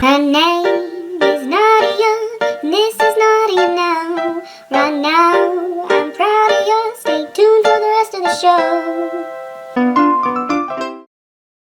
Her name is Nadia, and this is Nadia now. Right now, I'm proud of you. Stay tuned for the rest of the show.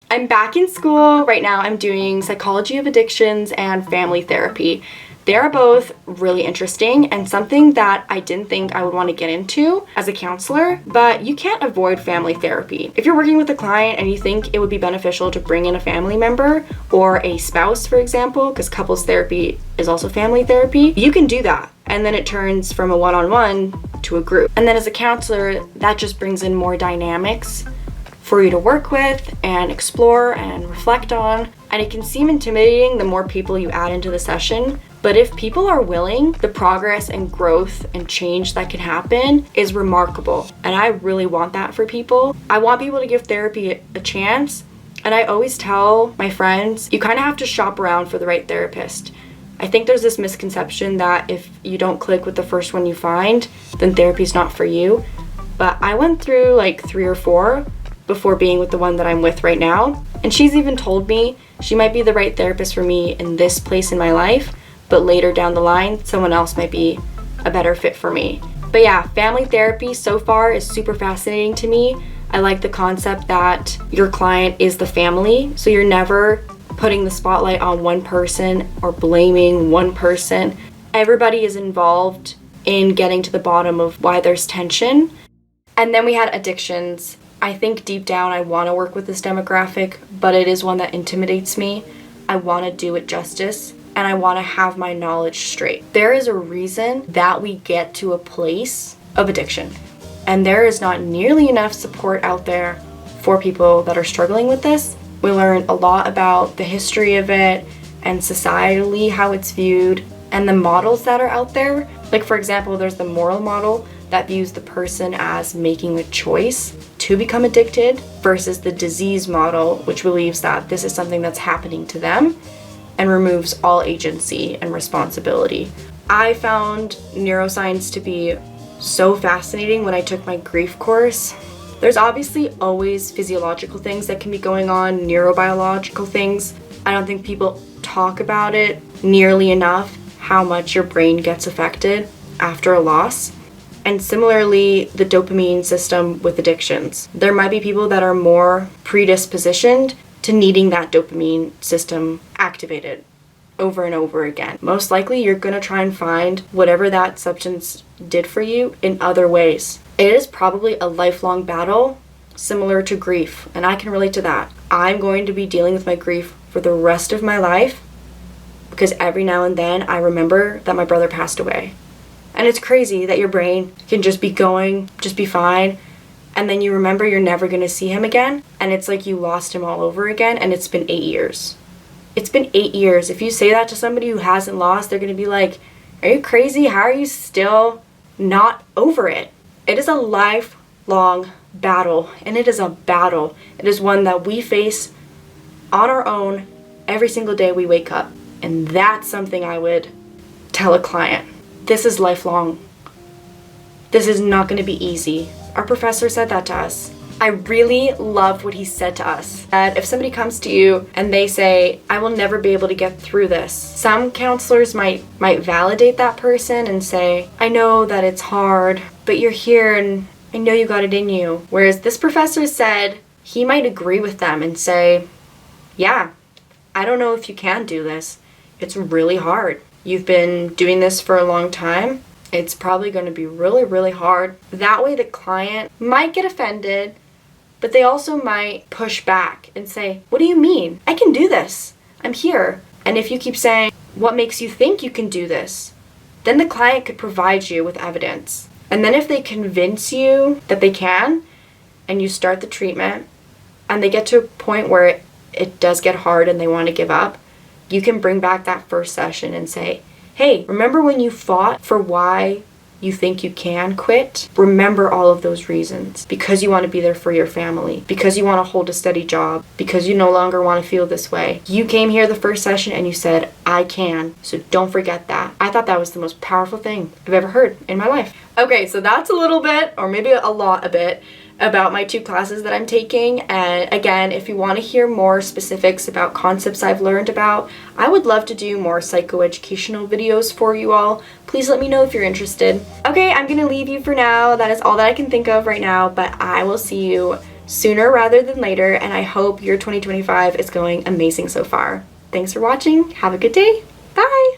I'm back in school. Right now I'm doing psychology of addictions and family therapy. They are both really interesting and something that I didn't think I would want to get into as a counselor, but you can't avoid family therapy. If you're working with a client and you think it would be beneficial to bring in a family member or a spouse, for example, because couples therapy is also family therapy, you can do that. And then it turns from a one-on-one to a group. And then as a counselor, that just brings in more dynamics for you to work with and explore and reflect on. And it can seem intimidating the more people you add into the session, but if people are willing, the progress and growth and change that can happen is remarkable. And I really want that for people. I want people to give therapy a chance. And I always tell my friends, you kind of have to shop around for the right therapist. I think there's this misconception that if you don't click with the first one you find, then therapy's not for you. But I went through like 3 or 4 before being with the one that I'm with right now. And she's even told me she might be the right therapist for me in this place in my life, but later down the line, someone else might be a better fit for me. But yeah, family therapy so far is super fascinating to me. I like the concept that your client is the family, so you're never putting the spotlight on one person or blaming one person. Everybody is involved in getting to the bottom of why there's tension. And then we had addictions. I think deep down I want to work with this demographic, but it is one that intimidates me. I want to do it justice, and I want to have my knowledge straight. There is a reason that we get to a place of addiction, and there is not nearly enough support out there for people that are struggling with this. We learn a lot about the history of it and societally how it's viewed and the models that are out there. Like, for example, there's the moral model that views the person as making a choice to become addicted versus the disease model, which believes that this is something that's happening to them and removes all agency and responsibility. I found neuroscience to be so fascinating when I took my grief course. There's obviously always physiological things that can be going on, neurobiological things. I don't think people talk about it nearly enough, how much your brain gets affected after a loss. And similarly, the dopamine system with addictions. There might be people that are more predispositioned to needing that dopamine system activated over and over again. Most likely, you're going to try and find whatever that substance did for you in other ways. It is probably a lifelong battle similar to grief, and I can relate to that. I'm going to be dealing with my grief for the rest of my life because every now and then I remember that my brother passed away. And it's crazy that your brain can just be going, just be fine, and then you remember you're never going to see him again, and it's like you lost him all over again, and it's been 8 years. It's been 8 years. If you say that to somebody who hasn't lost, they're going to be like, are you crazy? How are you still not over it? It is a lifelong battle, and it is a battle. It is one that we face on our own every single day we wake up, and that's something I would tell a client. This is lifelong. This is not going to be easy. Our professor said that to us. I really loved what he said to us. That if somebody comes to you and they say, I will never be able to get through this, some counselors might validate that person and say, I know that it's hard, but you're here and I know you got it in you. Whereas this professor said he might agree with them and say, yeah, I don't know if you can do this. It's really hard. You've been doing this for a long time. It's probably going to be really, really hard. That way the client might get offended, but they also might push back and say, what do you mean? I can do this. I'm here. And if you keep saying, what makes you think you can do this? Then the client could provide you with evidence. And then if they convince you that they can, and you start the treatment, and they get to a point where it does get hard and they want to give up, you can bring back that first session and say, hey, remember when you fought for why you think you can quit? Remember all of those reasons. Because you want to be there for your family. Because you want to hold a steady job. Because you no longer want to feel this way. You came here the first session and you said, I can. So don't forget that. I thought that was the most powerful thing I've ever heard in my life. Okay, so that's a little bit, or maybe a lot a bit, about my 2 classes that I'm taking. And again, if you want to hear more specifics about concepts I've learned about, I would love to do more psychoeducational videos for you all. Please let me know if you're interested. Okay, I'm gonna leave you for now. That is all that I can think of right now, but I will see you sooner rather than later, and I hope your 2025 is going amazing so far. Thanks for watching. Have a good day. Bye!